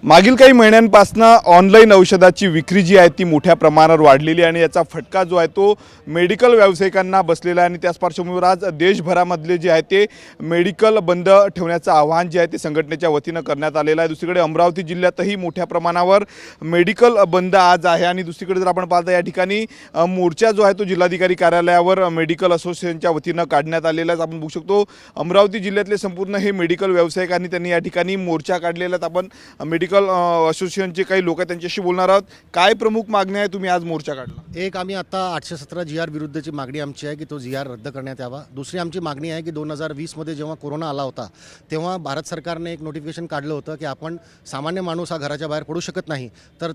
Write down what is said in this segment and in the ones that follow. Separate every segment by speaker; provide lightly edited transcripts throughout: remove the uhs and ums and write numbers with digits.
Speaker 1: मागील काही महिन्यांपासून ऑनलाईन औषधाची विक्री जी आहे ती मोठ्या प्रमाणावर वाढलेली आणि याचा फटका जो आहे तो मेडिकल व्यावसायिकांना बसलेला आहे आणि त्याच पार्श्वभूमीवर आज देशभरामधले जे आहे ते मेडिकल बंद ठेवण्याचं आवाहन जे आहे ते संघटनेच्या वतीनं करण्यात आलेलं आहे। दुसरीकडे अमरावती जिल्ह्यातही मोठ्या प्रमाणावर मेडिकल बंद आज आहे आणि दुसरीकडे जर आपण पाहता या ठिकाणी मोर्चा जो आहे तो जिल्हाधिकारी कार्यालयावर मेडिकल असोसिएशनच्या वतीनं काढण्यात आलेला आहे। आपण बघू शकतो अमरावती जिल्ह्यातले संपूर्ण हे मेडिकल व्यावसायिकांनी त्यांनी या ठिकाणी मोर्चा काढलेला आहे। आपण मेडिकल असोसिएशनचे काही लोक त्यांच्याशी बोलणार आहोत। काय प्रमुख मागण्या आहे तुम्ही आज मोर्चा काढला?
Speaker 2: एक आम्ही आता 817 GR विरुद्धची मागणी आमची आहे की तो GR रद्द करण्यात यावा। दुसरी आमची मागणी आहे की 2020 मध्ये जेव्हा कोरोना आला होता तेव्हा भारत सरकारने एक नोटिफिकेशन काढलं होतं की आपण सामान्य माणूस हा घराच्या बाहेर पडू शकत नाही, तर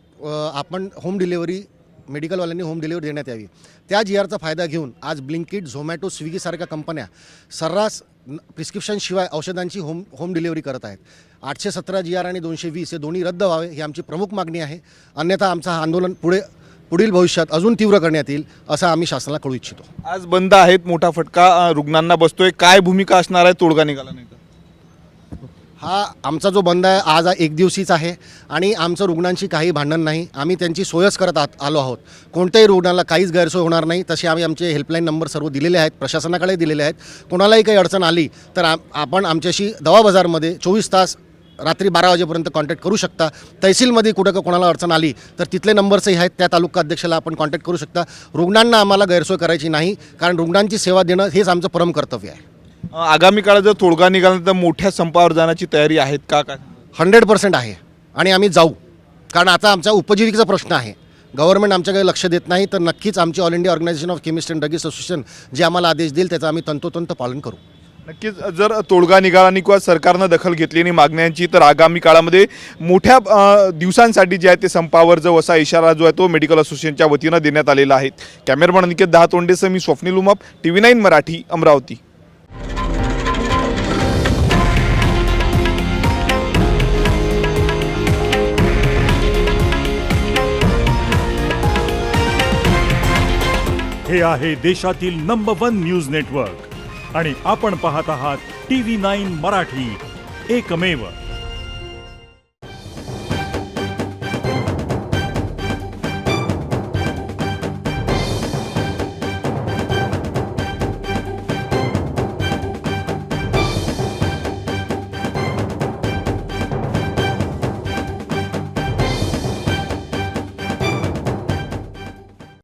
Speaker 2: आपण होम डिलिव्हरी मेडिकलवाल्यांनी होम डिलिव्हरी देण्यात यावी। त्या GRचा फायदा घेऊन आज ब्लिंकिट, झोमॅटो, स्विगीसारख्या कंपन्या सर्रास प्रिस्क्रिप्शनशिवाय औषधांची होम डिलिव्हरी करत आहेत। 817 GR आणि 220 हे दोन्ही रद्द व्हावे ही आमची प्रमुख मागणी आहे। अन्यथा आमचं हा आंदोलन पुढील भविष्यात अजून तीव्र करण्यात येईल असं आम्ही शासनाला कळवू इच्छितो।
Speaker 1: आज बंद आहेत, मोठा फटका रुग्णांना बसतोय, काय भूमिका असणार आहे तोडगा निघाला नाही तर?
Speaker 2: हा आमचा जो बंद आहे आज एक दिवसीच आहे आणि आमचं रुग्णांशी काही भांडण नाही। आम्ही त्यांची सोयच करत आलो आहोत। कोणत्याही रुग्णाला काहीच गैरसोय होणार नाही। तसे आम्ही आमचे हेल्पलाईन नंबर सर्व दिलेले आहेत, प्रशासनाकडे दिलेले आहेत। कोणालाही काही अडचण आली तर आपण आमच्याशी दवा बाजारमध्ये 24 तास रात्री 12 वाजेपर्यंत कॉन्टॅक्ट करू शकता। तहसीलमध्ये कुठं कोणाला अडचण आली तर तिथले नंबर्सही आहेत, त्या तालुका अध्यक्षाला आपण कॉन्टॅक्ट करू शकता। रुग्णांना आम्हाला गैरसोय करायची नाही, कारण रुग्णांची सेवा देणं हेच आमचं परम कर्तव्य आहे।
Speaker 1: आगामी काळात जर तोडगा निघाला तर मोठ्या संपावर जाण्याची तयारी आहेत का? काय
Speaker 2: 100% आहे आणि आम्ही जाऊ, कारण आता आमचा उपजीविकेचा प्रश्न आहे। गव्हर्नमेंट आमच्याकडे लक्ष देत नाही तर नक्कीच आमची all India organisation of chemist and druggist association जे आम्हाला आदेश देईल त्याचं आम्ही तंतोतंत पालन करू।
Speaker 1: नक्कीच जर तोडगा निघाला आणि किंवा सरकारनं दखल घेतली नाही मागण्यांची तर आगामी काळामध्ये मोठ्या दिवसांसाठी जे आहे ते संपावर जाऊ असा इशारा जो आहे तो मेडिकल असोसिएशनच्या वतीनं देण्यात आलेला आहे। कॅमेरामन अनिकेत दहातोंडेसह मी स्वप्नील उमाप, TV9 मराठी, अमरावती।
Speaker 3: हे आहे देशातील नंबर 1 न्यूज नेटवर्क आणि आपण पाहत आहात TV9 मराठी, एकमेव।